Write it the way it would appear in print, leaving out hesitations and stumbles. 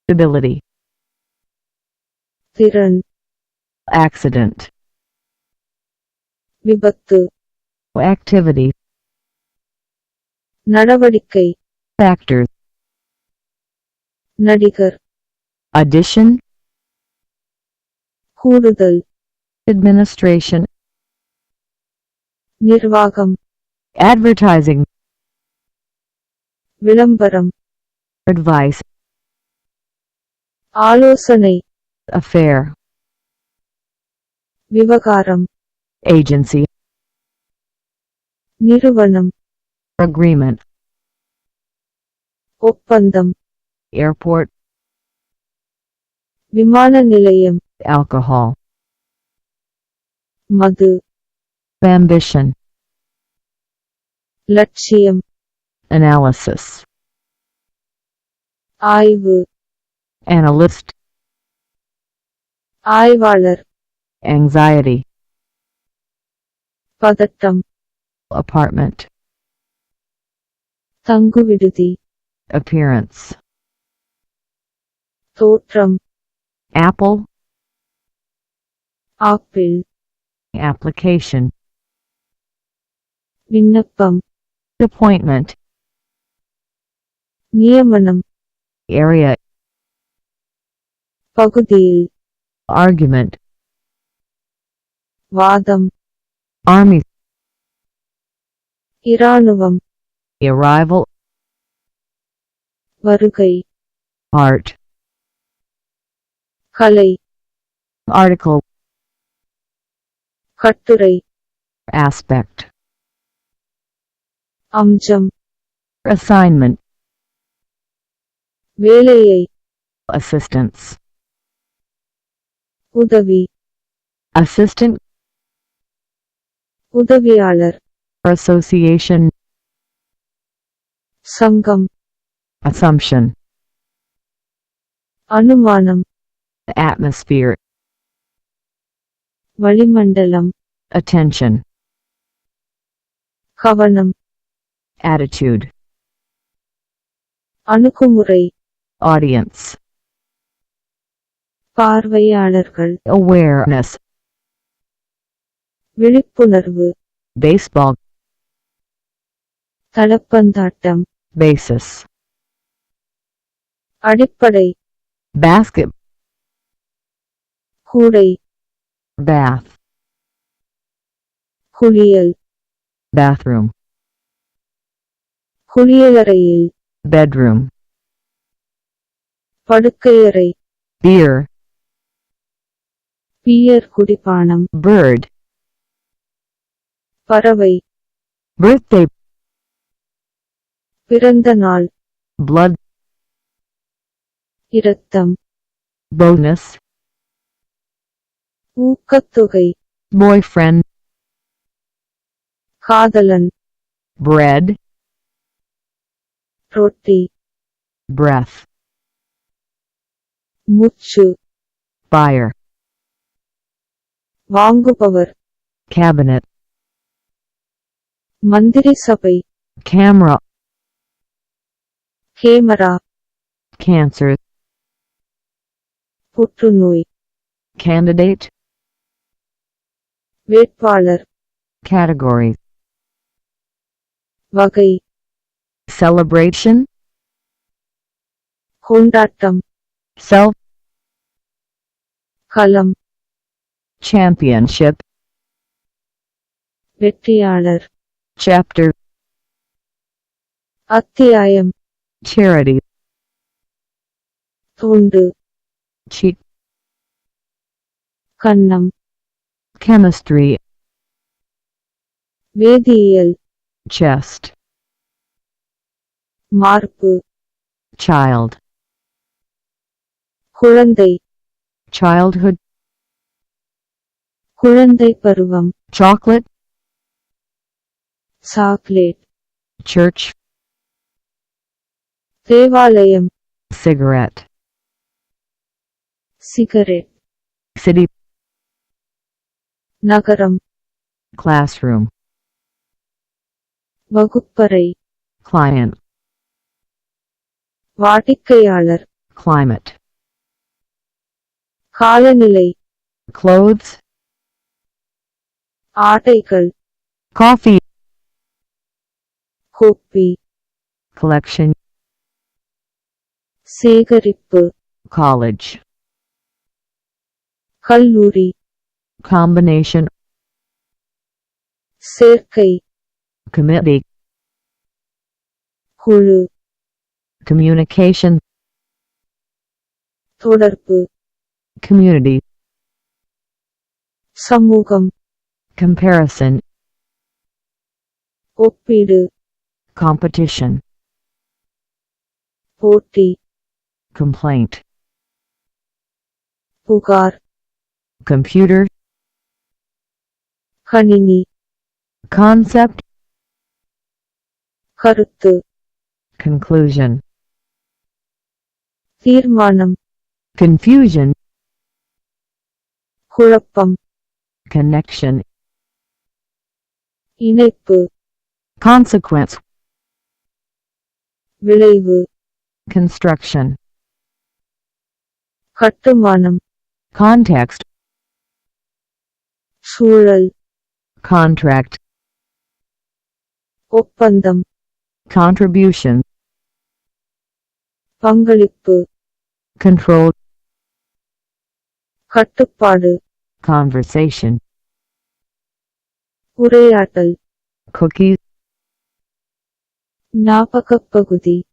ability, திறன், accident, விபத்து, activity, நடவடிக்கை, factors, நடிகர், addition, கூடுதல், administration, நிர்வாகம், advertising, விளம்பரம், advice, ஆலோசனை, affair, விவகாரம், agency, நிறுவனம், agreement, ஒப்பந்தம், airport, விமான நிலையம், alcohol, மது, ambition, லட்சியம், analysis, ஆய்வு, analyst, ஆய்வாளர், anxiety, பதட்டம், apartment, தங்குவிடுதி, appearance, தோற்றம், apple, ஆப்பிள், application, விண்ணப்பம், appointment, நியமனம், area, பகுதியில், argument, வாதம், army, இராணுவம், arrival, வருகை, art, கலை, article, கட்டுரை, aspect, அம்சம், assignment, வேலையை, assistance, உதவி, assistant, உதவியாளர், association, சங்கம், assumption, அனுமானம், atmosphere, வளிமண்டலம், attention, கவனம், attitude, அணுகுமுறை, audience, பார்வையாளர்கள், awareness, விழிப்புணர்வு, baseball, தளப்பந்தாட்டம், basis, அடிப்படை, basket, கூடை, bath, குளியல், bathroom, குளியலறையில், bedroom, படுக்கையறை, beer, பியர் குடிபானம், bird, பறவை, birthday, பிறந்த நாள், blood, இரத்தம், bonus, ஊக்கத்தொகை, boyfriend, காதலன், bread, ரொட்டி, breath, முச்சு, buyer, வாங்குபவர், cabinet, மந்திரி சபை, camera, கேமரா, cancer, புற்றுநோய், candidate, வேட்பாளர், category, வகை, celebration, கொண்டாட்டம், self, களம், championship, வெற்றியாளர், chapter, அத்தியாயம், charity, துண்டு, cheat, கன்னம், chemistry, வேதியியல், chest, மார்பு, child, குழந்தை, childhood, குழந்தை பருவம், chocolate, சாக்லேட், church, தேவாலயம், cigarette, சிகரெட், city, நகரம், classroom, வகுப்பறை, client, வாடிக்கையாளர், climate, காலநிலை, clothes, ஆடைகள், coffee, கோப்பி, collection, சேகரிப்பு, college, கல்லூரி, combination, சேர்க்கை, committee, குழு, communication, தொடர்பு, community, சமூகம், comparison, ஒப்பீடு, competition, போட்டி, complaint, புகார், computer, கணினி, concept, கருத்து, conclusion, தீர்மானம், confusion, குழப்பம், connection, இணைப்பு, consequence, விளைவு, construction, கட்டுமானம், context, சூழல், contract, ஒப்பந்தம், contribution, பங்களிப்பு, control, கட்டுப்பாடு, conversation, உரையாடல், cookies, ஞாபகப் பகுதி.